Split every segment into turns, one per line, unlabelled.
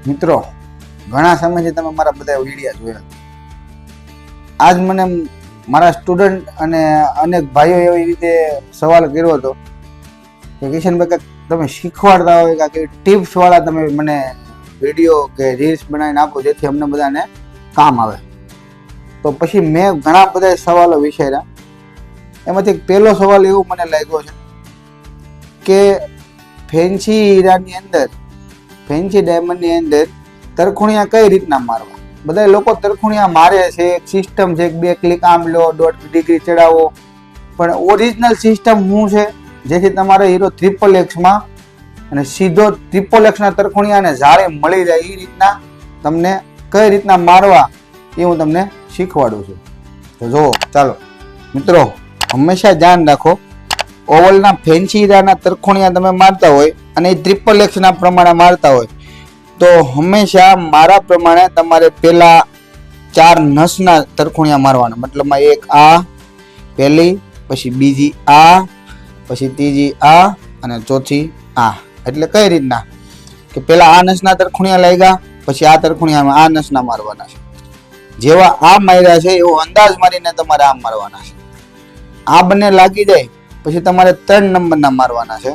મિત્રો, ઘણા સમયથી તમે મારા બધા વિડીયો જોયા. આજ મને મારા સ્ટુડન્ટ અને અનેક ભાઈઓ એવી રીતે સવાલ કર્યો હતો કે કિશનભાઈ કંઈક તમે શીખવાડતા હોય કે ટિપ્સ વાળા તમે મને વિડીયો કે રીલ્સ બનાવીને આપો જેથી અમને બધાને કામ આવે. તો પછી મેં ઘણા બધા સવાલો વિચાર્યા. એમાંથી પહેલો સવાલ એવો મને લાગ્યો છે કે ફેન્સી હીરાની અંદર, ફેન્સી ડાયમંડની અંદર તરખુણિયા કઈ રીતના મારવા. બધા લોકો તરખુણિયા મારે છે, એક સિસ્ટમ છે, 2 ક્લિક આમ લો, 1.5 ડિગ્રી ચડાવો, પણ ઓરિજિનલ સિસ્ટમ શું છે જેથી તમારો હીરો XXX અને સીધો XXX ના તરખુણિયાને જાળે મળી જાય એ રીતના તમને કઈ રીતના મારવા એ હું તમને શીખવાડું છું. તો જુઓ, ચાલો મિત્રો, હંમેશા ધ્યાન રાખો, ઓવલના ફેન્સી હીરાના તરખુણિયા તમે મારતા હોય અને XXX ના પ્રમાણે મારતા હોય તો હંમેશા મારા પ્રમાણે તમારે પહેલા 4 નસના તરખુણિયા મારવાના. મતલબમાં એક આ પહેલી, પછી બીજી આ, પછી ત્રીજી આ અને ચોથી આ. એટલે કઈ રીતના કે પહેલા આ નસના તરખુણિયા લાગ્યા, પછી આ તરખુણિયા આ નસના મારવાના છે. જેવા આ માર્યા છે એવો અંદાજ મારીને તમારે આમ મારવાના છે. આ બંને લાગી જાય પછી તમારે 3 નંબરના મારવાના છે.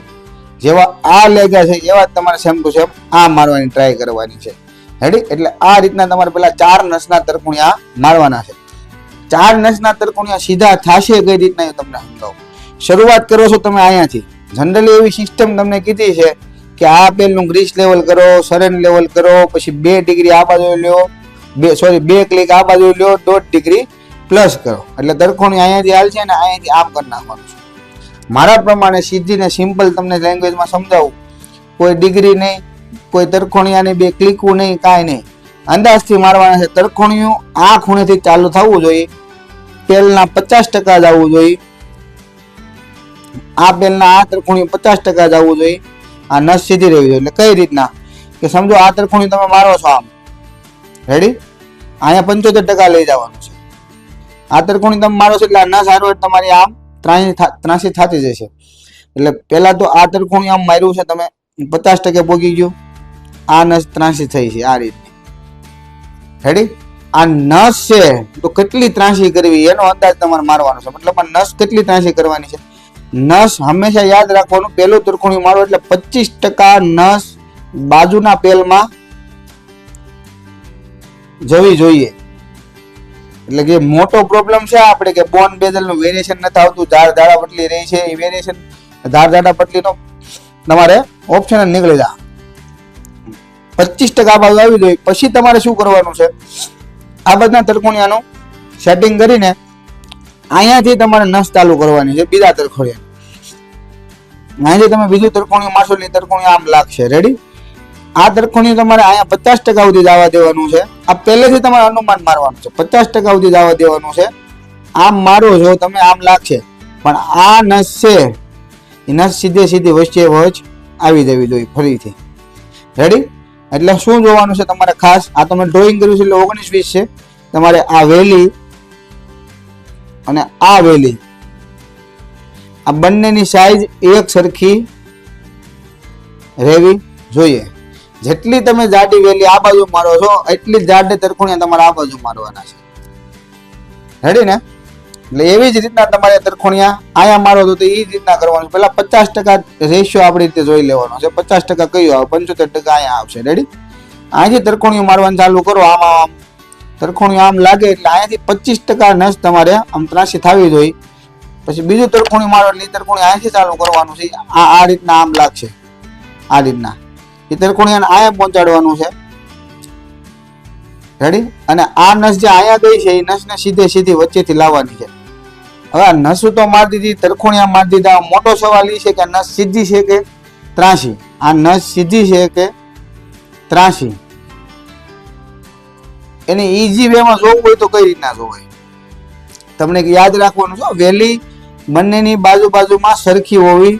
જેવા આ લાગ્યા છે એવા તમારે સેમ ટુ સેમ આ મારવાની ટ્રાય કરવાની છે. રેડી? એટલે આ રીતના તમારે પેલા 4 નસના તરખુણિયા મારવાના છે. 4 નસના તરખુણિયા સીધા થાશે કઈ રીતના એ તમને સમજાવું. શરૂઆત કરો છો તમે અહીંયાથી. જનરલી એવી સિસ્ટમ તમને કીધી છે કે આ પેલનું ગ્રીસ લેવલ કરો, સરેન લેવલ કરો, પછી 2 ડિગ્રી આ બાજુ લ્યો, 2 ક્લિક આ બાજુ લ્યો, 1.5 ડિગ્રી પ્લસ કરો. એટલે તરખુણી અહીંયાથી હાલ છે ને અહીંયાથી આમ કરી નાખવાનું છે. મારા પ્રમાણે સીધી ને સિમ્પલ તમને લેંગ્વેજમાં સમજાવું. કોઈ ડિગ્રી નહીં, કોઈ તરખોણિયાની 2 ક્લિકવું નહીં, કાંઈ નહીં. અંદાજથી મારવાના છે. તરખોણિયું આ ખૂણેથી ચાલુ થવું જોઈએ, પેલના 50% જ આવવું જોઈએ. આ પેલના આ તરખોણિયું 50% જ આવવું જોઈએ. આ નસ સીધી રહેવી જોઈએ. એટલે કઈ રીતના કે સમજો આ તરખોણિયું તમે મારો છો આમ, રેડી? અહીંયા 75% લઈ જવાનું છે. આ તરખોણી તમે મારો છો એટલે આ નસ હારો તમારી આમ ત્રાસી થતી જશે. એટલે પેલા તો આ તરખુણી આમ માર્યું છે તમે 50% પોગી ગયું, આ નસ ત્રાસી થઈ છે આ રીતે. રેડી? આ નસ છે તો કેટલી ત્રાસી કરવી એનો અંદાજ તમારે મારવાનો છે. મતલબ આ નસ કેટલી ત્રાસી કરવાની છે. નસ હંમેશા યાદ રાખવાનું, પેલું તરખુણી મારો એટલે 25% નસ બાજુના પેલમાં જવી જોઈએ. એટલે કે મોટો પ્રોબ્લેમ છે આપણે કે બોન બેઝલ નું વેરિએશન નથી આવતું, ધાર ધાડા પટલી રહી છે. એ વેરિએશન ધાર ધાડા પટલીનો તમારે ઓપ્શન નીકળી જાય. 25% બાજુ આવી જોઈએ. પછી તમારે શું કરવાનું છે, આ બધા તરખુણિયાનું સેટિંગ કરીને અહીંયાથી તમારે નસ ચાલુ કરવાની છે. બીજા તરખોણિયા અહીંયાથી તમે બીજું તરખોણિયું મારશો એટલે તરખોણિયું આમ લાગશે. રેડી? આ તરખોણિયું તમારે અહીંયા 50% સુધી જવા દેવાનું છે. આ પહેલેથી તમારે અનુમાન મારવાનું છે. 50% સુધી જવા દેવાનું છે. આમ મારો છો તમે આમ લાગશે, પણ આ નસ છે એ નસ સીધે સીધી વચ્ચે વચ આવી જવી જોઈએ ફરીથી. રેડી? એટલે શું જોવાનું છે તમારે ખાસ, આ તમે ડ્રોઈંગ કર્યું છે એટલે 19-20 છે. તમારે આ વેલી અને આ વેલી, આ બંનેની સાઈઝ એક સરખી રહેવી જોઈએ. જેટલી તમે જાડી વેલી આ બાજુ મારો છો એટલી જ જાડે તરખુણિયા તમારે આ બાજુ મારવાના છે. રેડી ને? એટલે એવી જ રીતના તમારે તરખુણિયા આયા મારો તો એ જ રીતના કરવાનું. પેલા 50% રેશિયો આપણી રીતે જોઈ લેવાનો છે. 50% કયું આવે, 75% અહીંયા આવશે. રેડી? અહીંથી તરખુણિયું મારવાનું ચાલુ કરો. આમ તરખુણિયું આમ લાગે એટલે અહીંયાથી 25% નસ તમારે આમ ત્રાસી થવી જોઈએ. પછી બીજું તરખુણિયું મારો એટલે તરખુણિયું અહીંથી ચાલુ કરવાનું છે. આ રીતના આમ લાગશે, આ રીતના એ તરખુણિયાને આયા પહોંચાડવાનું છે. રેડી? અને આ નસ જે આયા ગઈ છે એ નસને સીધે સીધી વચ્ચેથી લાવવાની છે. હવે આ નસ તો મારી દીધી, તરખુણિયા મારી દીધા. મોટો સવાલ એ છે કે નસ સીધી છે કે ત્રાસી. આ નસ સીધી છે કે ત્રાસી, એને ઈઝી વેમાં જોવું હોય તો કઈ રીતના જોવાય તમને યાદ રાખવાનું છે. વેલી બંનેની બાજુ બાજુમાં સરખી હોવી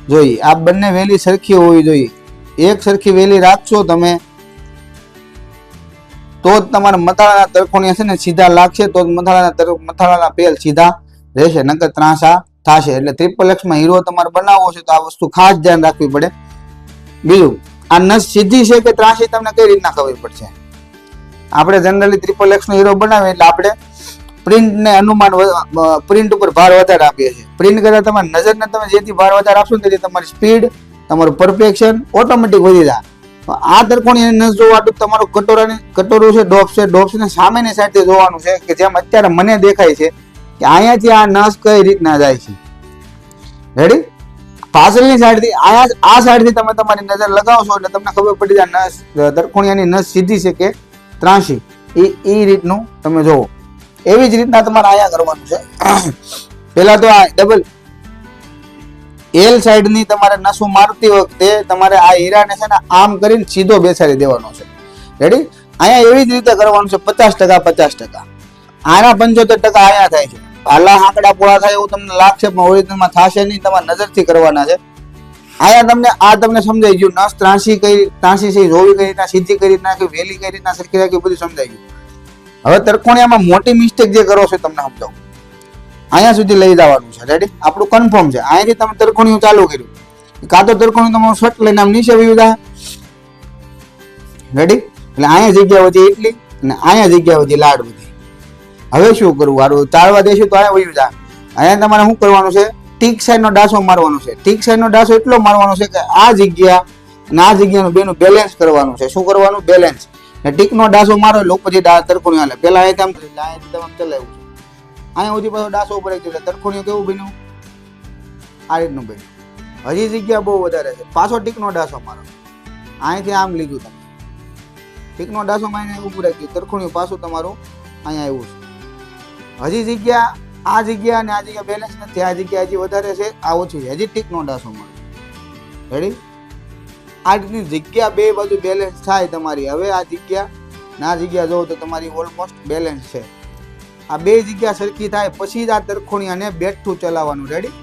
જોઈએ. આ બંને વેલી સરખી હોવી જોઈએ. એક સરખી વેલી રાખશો તમે તો જ તમારા મથાળાના તરખોણિયા છે ને સીધા લાગશે, તો જ મથાળાના પેલ સીધા રહેશે, નકર ત્રાસા થશે. એટલે XXX માં હીરો તમારે બનાવવો છે તો આ વસ્તુ ખાસ ધ્યાન રાખવી પડે. બીજું, આ નસ સીધી છે કે ત્રાસી તમને કઈ રીતના ખબર પડશે? આપણે જનરલી ટ્રિપલ એક્સ નો હીરો બનાવે એટલે આપણે પ્રિન્ટ ને અનુમાન પ્રિન્ટ ઉપર ભાર વધારે આપીએ છીએ. પ્રિન્ટ કરતા તમારી નજરને તમે જેથી ભાર વધારે આપશો ને તેથી તમારી સ્પીડ, તમારું પરફેક્શન ઓટોમેટિક વધી જાય. આ ત્રિકોણીય નસ જોવાટું તમારું કટોરું છે, ડોપ્સ ને સામેની સાઈડથી જોવાનું છે કે જેમ અત્યારે મને દેખાય છે કે અહીંયાથી આ નસ કઈ રીતના જાય છે. રેડી? પાછળની સાઈડથી આ સાઈડથી તમે તમારી નજર લગાવશો એટલે તમને ખબર પડી જાય નસ ત્રિકોણીયાની નસ સીધી છે કે ત્રાસી. એ રીતનું તમે જોવો. એવી જ રીતના તમારે અહીંયા કરવાનું છે. પેલા તો આ ડબલ એલ સાઈડ ની તમારે નસો મારતી વખતે તમારે આ હીરાને છે ને આમ કરીને સીધો બેસાડી દેવાનો છે. રેડી? અહીંયા એવી જ રીતે કરવાનું છે. 50% 50%. આના 75% અહીંયા થાય છે. આલા આંકડા પોળા થાય એવું તમને લાગશે પણ ઓરિજિનલમાં થશે નહીં. તમારે નજરથી કરવાના છે. અહીંયા તમને સમજાઈ ગયું નસ ત્રાસી છે, જોવી કઈ રીતના, સીધી કઈ રીતના, વેલી કઈ રીતના સરખી રાખી, બધું સમજાઈ ગયું. હવે ત્રિકોણીયામાં મોટી મિસ્ટેક જે કરો છો તમને સમજાવું. અહીંયા સુધી લઈ જવાનું છે. રેડી? આપણું કન્ફર્મ છે. અહીંયાથી તમે ત્રિકોણીયું ચાલુ કર્યું, કાં તો ત્રિકોણીયું તમારું શર્ટ લઈને આમ નીચે વયું જાય. રેડી? એટલે અહીંયા જગ્યા વધી એટલી અને અહીંયા જગ્યા વધી લાડ વધી. હવે શું કરવું? સારું ચાલવા દેશું તો અહીંયા વયું જાય. અહીંયા તમારે શું કરવાનું છે? ટીક સાઈડ નો ડાસો મારવાનો છે. ટીક સાઈડ નો ડાસો એટલો મારવાનો છે કે આ જગ્યા અને આ જગ્યાનું બેનું બેલેન્સ કરવાનું છે. શું કરવાનું? બેલેન્સ. ટીક નો ડાસો મારો એટલે પછી ત્રિકોણીયું હાલે. પેલા અહીંયાથી આમ ચલાવ્યું છે, અહીંયા સુધી પાછો ડાસો ઉપર આવી ગયો. ત્રિકોણીયું કેવું બન્યું? આ રીતનું બન્યું. હજી જગ્યા બહુ વધારે છે. પાછો ટીક નો ડાસો મારો. અહીંથી આમ લીધું તમે, ટીક નો ડાસો મારીને ઉપર આવી ગયું. ત્રિકોણીયું પાછું તમારું અહીંયા આવ્યું છે. હજી જગ્યા આ જગ્યા અને આ જગ્યા બેલેન્સ નથી. આ જગ્યા હજી વધારે છે, આ ઓછી છે. હજી ટીક નો ડાસો મારો. રેડી? આ રીતની જગ્યા બે બાજુ બેલેન્સ થાય તમારી. હવે આ જગ્યા ના જગ્યા જોવો તો તમારી ઓલમોસ્ટ બેલેન્સ છે. આ બે જગ્યા સરખી થાય પછી જ આ ત્રિકોણીયાને બેઠું ચલાવવાનું. રેડી?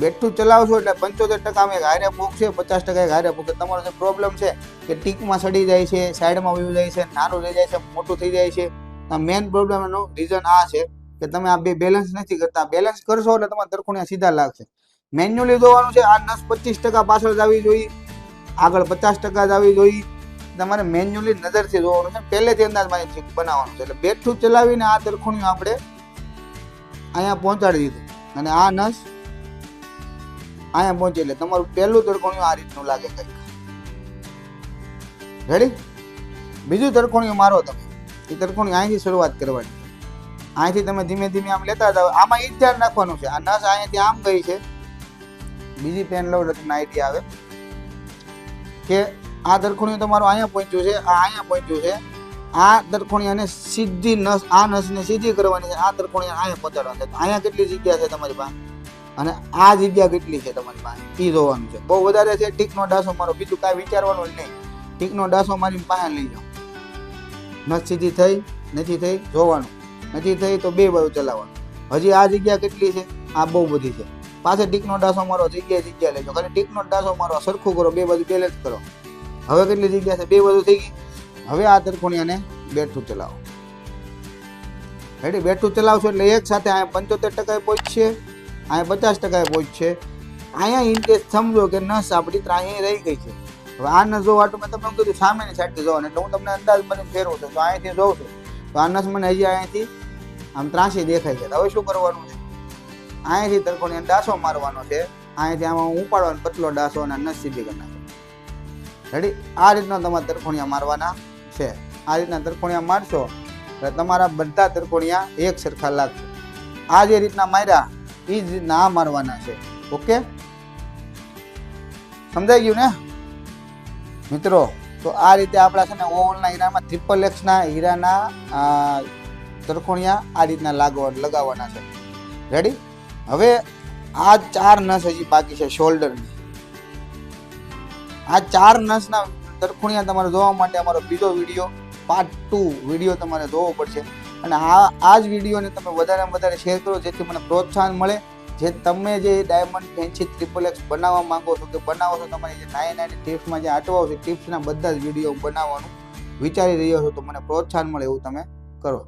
બેઠું ચલાવશો એટલે 75% અમે હારે પોકશે, 50% હારે પોકે. તમારો જે પ્રોબ્લેમ છે કે ટીકમાં સડી જાય છે, સાઈડમાં વયું જાય છે, નાનું થઈ જાય છે, મોટું થઈ જાય છે. મેઇન પ્રોબ્લેમ એનો રીઝન આ છે કે તમે આ બે બેલેન્સ નથી કરતા. બેલેન્સ કરશો એટલે તમારા ત્રિકોણીયા સીધા લાગશે. મેન્યુઅલી જોવાનું છે. આ નસ 25% પાછળ જ આવી જોઈએ, આગળ 50% જ આવી જોઈએ. તમારે મેન્યુઅલી નજરથી જોવાનું છે. પહેલેથી અંદાજ મારી બનાવવાનું છે. એટલે બેઠું ચલાવીને આ ત્રિકોણીયું આપણે અહીંયા પહોંચાડી દીધું અને આ નસ અહીંયા પહોંચી એટલે તમારું પહેલું ત્રિકોણીયું આ રીતનું લાગે કંઈક. રેડી? બીજું ત્રિકોણીયું મારો તમે. એ ત્રિકોણીયું અહીંથી શરૂઆત કરવાની. અહીંથી તમે ધીમે ધીમે આમ લેતા જાવ. આમાં એ જ ધ્યાન રાખવાનું છે. આ નસ અહીંયાથી આમ ગઈ છે. બીજી પેન લો એટલે તમને આઈડિયા આવે કે આ ત્રિકોણીયું તમારું અહીંયા પહોંચ્યું છે, આ અહીંયા પહોંચ્યું છે. આ ત્રિકોણીયાને સીધી નસ, આ નસને સીધી કરવાની છે. આ ત્રિકોણીયા અહીંયા પહોંચાડવાનું છે. અહીંયા કેટલી જગ્યા છે તમારી પાસે અને આ જગ્યા કેટલી છે તમારી પાસે એ જોવાનું છે. બહુ વધારે છે ટીકનો ડાસો મારો, બીજું કાંઈ વિચારવાનું જ નહીં. ટીકનો ડાસો મારી પાસે લઈ જાઓ. નસ સીધી થઈ નથી થઈ જોવાનું, નથી થઈ તો બે બાજુ ચલાવવાનું. હજી આ જગ્યા કેટલી છે? આ બહુ બધી છે. પાસે ટીકનો ડાસો મારો, જગ્યા લેજો. ખાલી ટીકનો ડાસો મારો, સરખું કરો, બે બાજુ બેલેન્સ કરો. હવે કેટલી જગ્યા છે? બે બાજુ થઈ ગઈ. હવે આ ત્રિકોણીયાને બેઠું ચલાવો. રેડી? બેઠું ચલાવશો એટલે એક સાથે અહીંયા 75% પહોંચશે, અહીંયા 50% પહોંચશે. અહીંયા ઇન્ટેજ સમજો કે નસ આપણી ત્રાહી રહી ગઈ છે. હવે આ નસ જોવાટું મેં તમને કીધું સામેની સાઈડથી જોવાનું એટલે હું તમને અંદાજ મને ફેરવું છું. તો અહીંયાથી જોઉં છું તો આ નસ મને હજી અહીંયાથી આમ ત્રાસી દેખાય છે. હવે શું કરવાનું છે? અહીંયાથી ત્રિકોણીયાને ડાસો મારવાનો છે. અહીંયાથી આમાં ઉપાડવાનો પતલો ડાસો અને નસ સીધી કરી નાખો. રેડી? આ રીતના તમારે ત્રિકોણીયા મારવાના છે. આ રીતના ત્રિકોણીયા મારશો એટલે તમારા બધા ત્રિકોણીયા એક સરખા લાગશે. આ જે રીતના માર્યા એ જ રીતના આ મારવાના છે. ઓકે? સમજાઈ ગયું ને મિત્રો? તો આ રીતે આપણા છે ને ઓવલના હીરામાં ટ્રિપલ એક્સના હીરાના ત્રિકોણીયા આ રીતના લગાવવાના છે. રેડી? હવે આ 4 નસ હજી બાકી છે શોલ્ડરની. આ 4 નસના ત્રિકોણીયા તમારે જોવા માટે અમારો બીજો વિડીયો પાર્ટ 2 વિડીયો તમારે જોવો પડશે. અને આ જ વિડીયોને તમે વધારેમાં વધારે શેર કરો જેથી મને પ્રોત્સાહન મળે. જે તમે જે ડાયમંડ ફેન્સી ટ્રિપલ એક્સ બનાવવા માંગો છો કે બનાવો છો, તમારી જે નાની ટિપ્સમાં જે આટવાઓ છે ટિપ્સના બધા જ વિડીયો બનાવવાનું વિચારી રહ્યો છો તો મને પ્રોત્સાહન મળે એવું તમે કરો.